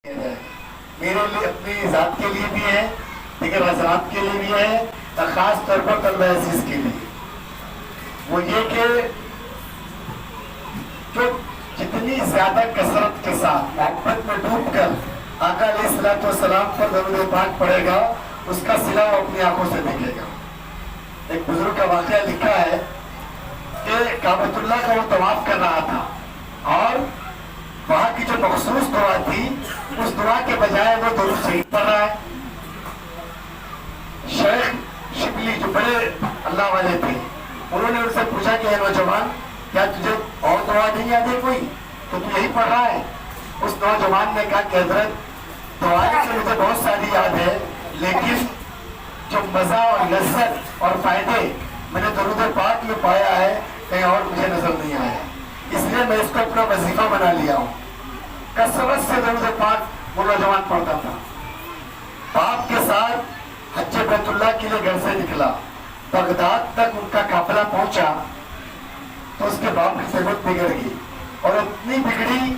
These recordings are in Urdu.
میرے لیے اپنی ذات کے لیے بھی ہے، دیگر حضرات کے لیے بھی ہے، اور خاص طور پر طلبہ عزیز کے لیے وہ یہ کہ جو جتنی زیادہ کثرت کے ساتھ محبت میں ڈوب کر آقا علیہ الصلوۃ والسلام پر درود پاک پڑھے گا اس کا صلہ وہ اپنی آنکھوں سے دیکھے گا۔ ایک بزرگ کا واقعہ لکھا ہے کہ کعبۃ اللہ کا وہ طواف کر رہا تھا اور وہاں کی جو مخصوص دعا تھی اس دعا کے بجائے وہ درود شریف پڑھ رہا ہے۔ شیخ شبلی جو بڑے اللہ والے تھے انہوں نے ان سے پوچھا کہ اے نوجوان کیا تجھے اور دعا نہیں یاد ہے کوئی تو یہی پڑھ رہا ہے؟ اس نوجوان نے کہا کہ حضرت دعائیں تو مجھے بہت ساری یاد ہے لیکن جو مزہ اور لذت اور فائدے میں نے درود پاک میں پایا ہے کہیں اور مجھے نظر نہیں آیا، اس لیے میں اس کو اپنا وظیفہ بنا لیا ہوں۔ کثرت سے درود پاک وہ نوجوان پڑھتا تھا۔ باپ کے ساتھ حج بیت اللہ کے لیے گھر سے نکلا، بغداد تک ان کا قافلہ پہنچا تو اس کے باپ کی طبیعت بگڑ گئی اور اتنی بگڑی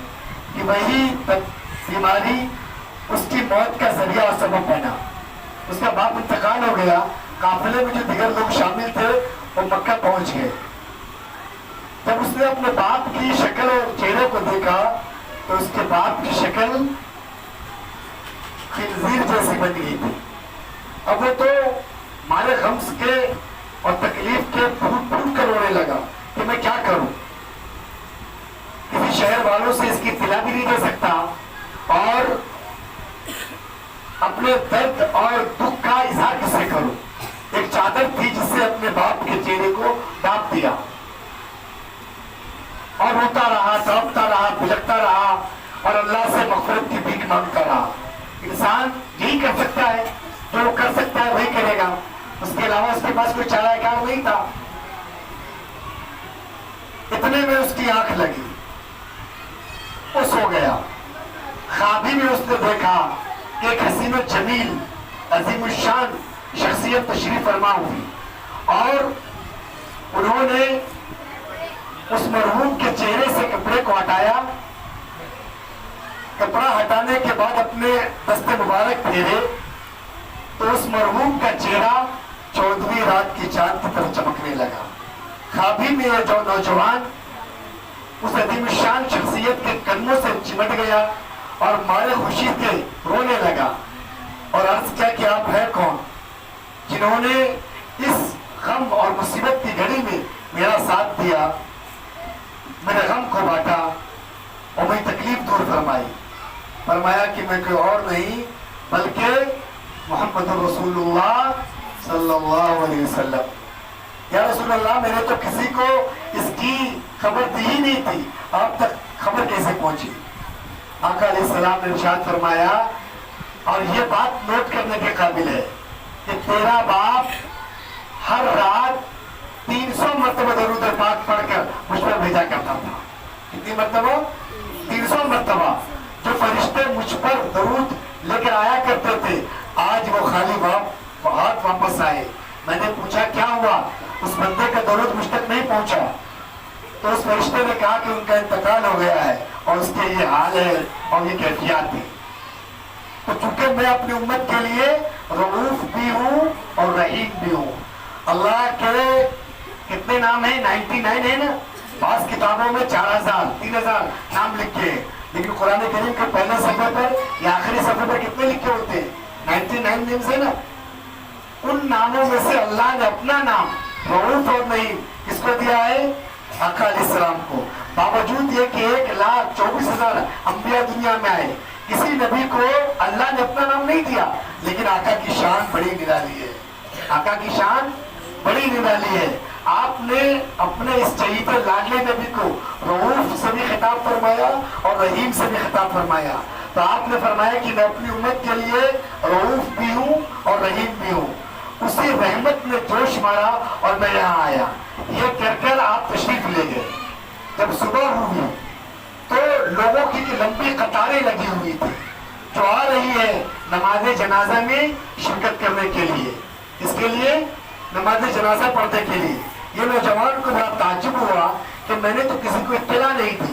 کہ وہی بیماری اس کی موت کا ذریعہ اور سبب بنا۔ اس کا باپ انتقال ہو گیا، قافلے میں جو دیگر لوگ شامل تھے وہ مکہ پہنچ گئے۔ جب اس نے اپنے باپ کی شکل اور چہرے کو دیکھا تو اس کے باپ کی شکل خنزیر جیسی بن گئی تھی۔ اب وہ تو مارے غم کے اور تکلیف کے پھوٹ پھوٹ کر رونے لگا کہ میں کیا کروں، کسی شہر والوں سے اس کی اطلاع بھی نہیں دے سکتا اور اپنے درد اور دکھ کا اظہار کس سے کروں۔ ایک چادر تھی جس سے اپنے باپ کے چہرے کو ڈھانپ دیا اور روتا رہا، تڑپتا رہا، بھٹکتا رہا اور اللہ سے مغفرت کی بھیک مانگتا رہا۔ انسان یہی کر سکتا ہے، جو کر سکتا ہے وہی کرے گا، اس کے علاوہ اس کے پاس کوئی چارہ کار نہیں تھا۔ اتنے میں اس کی آنکھ لگی، وہ سو گیا۔ خوابی میں اس نے دیکھا کہ ایک حسین و جمیل عظیم الشان شخصیت تشریف فرما ہوئی اور انہوں نے اس مرحوم کے چہرے سے کپڑے کو ہٹایا۔ کپڑا ہٹانے کے بعد اپنے دست مبارک پھیرے تو اس مرحوم کا چہرہ 14ویں رات کی چاند کی طرح چمکنے لگا۔ خوابی میں یہ جو نوجوان اس عظیم الشان شخصیت کے قدموں سے چمٹ گیا اور مارے خوشی کے رونے لگا اور عرض کیا کہ آپ ہیں کون جنہوں نے اس غم اور مصیبت کی گھڑی میں میرا ساتھ دیا، میرے غم کو بانٹا اور میری تکلیف دور فرمائی۔ فرمایا کہ میں کوئی اور نہیں بلکہ محمد رسول اللہ صلی اللہ علیہ وسلم۔ یا رسول اللہ میں نے تو کسی کو اس کی خبر دی ہی نہیں تھی، آپ تک خبر کیسے پہنچی؟ آقا علیہ السلام نے ارشاد فرمایا اور یہ بات نوٹ کرنے کے قابل ہے کہ تیرا باپ ہر رات 300 مرتبہ درود پاک پڑھ کر مجھ پر بھیجا کرتا تھا۔ کتنی مرتبہ؟ 300 مرتبہ جو فرشتے مجھ پر درود لے کر آیا کرتے تھے، آج وہ خالی ہاتھ واپس آئے۔ میں نے پوچھا کیا ہوا؟ اس بندے کا درود مجھ تک نہیں پہنچا تو اس فرشتے نے کہا کہ ان کا انتقال ہو گیا ہے اور اس کے یہ حال ہے اور یہ کیفیات ہے۔ تو چونکہ میں اپنی امت کے لیے رؤوف بھی ہوں اور رحیم بھی ہوں۔ اللہ کے کتنے نام ہیں؟ 99 ہے نا، بعض کتابوں میں 4000 3000 نام لکھے ہیں لیکن قرآن کریم کے پہلے صفحے پر یا آخری صفحے پر کتنے لکھے ہوتے ہیں؟ 99 نیمز ہے نا۔ ان ناموں میں سے اللہ نے اپنا نام رؤوف اور رحیم کس کو دیا ہے؟ آقا علیہ السلام کو۔ باوجود یہ کہ 1,24,000 انبیاء دنیا میں آئے، کسی نبی کو اللہ نے اپنا نام نہیں دیا لیکن آقا کی شان بڑی نرالی ہے۔ آقا کی شان بڑی نرالی ہے۔ آپ نے اپنے اس چہیتے لاڈلے نبی کو رؤوف سے بھی خطاب فرمایا اور رحیم سے بھی خطاب فرمایا۔ تو آپ نے فرمایا کہ میں اپنی امت کے لیے رؤوف بھی ہوں اور رحیم بھی ہوں۔ اسی رحمت نے جوش مارا اور میں یہاں آیا۔ یہ کہہ کر آپ تشریف لے گئے۔ جب صبح ہوئی تو لوگوں کی لمبی قطاریں لگی ہوئی تھی جو آ رہی ہے نماز جنازہ میں شرکت کرنے کے لیے، اس کے لیے نماز جنازہ پڑھنے کے لیے۔ یہ نوجوان کو بڑا تعجب ہوا کہ میں نے تو کسی کو اطلاع نہیں دی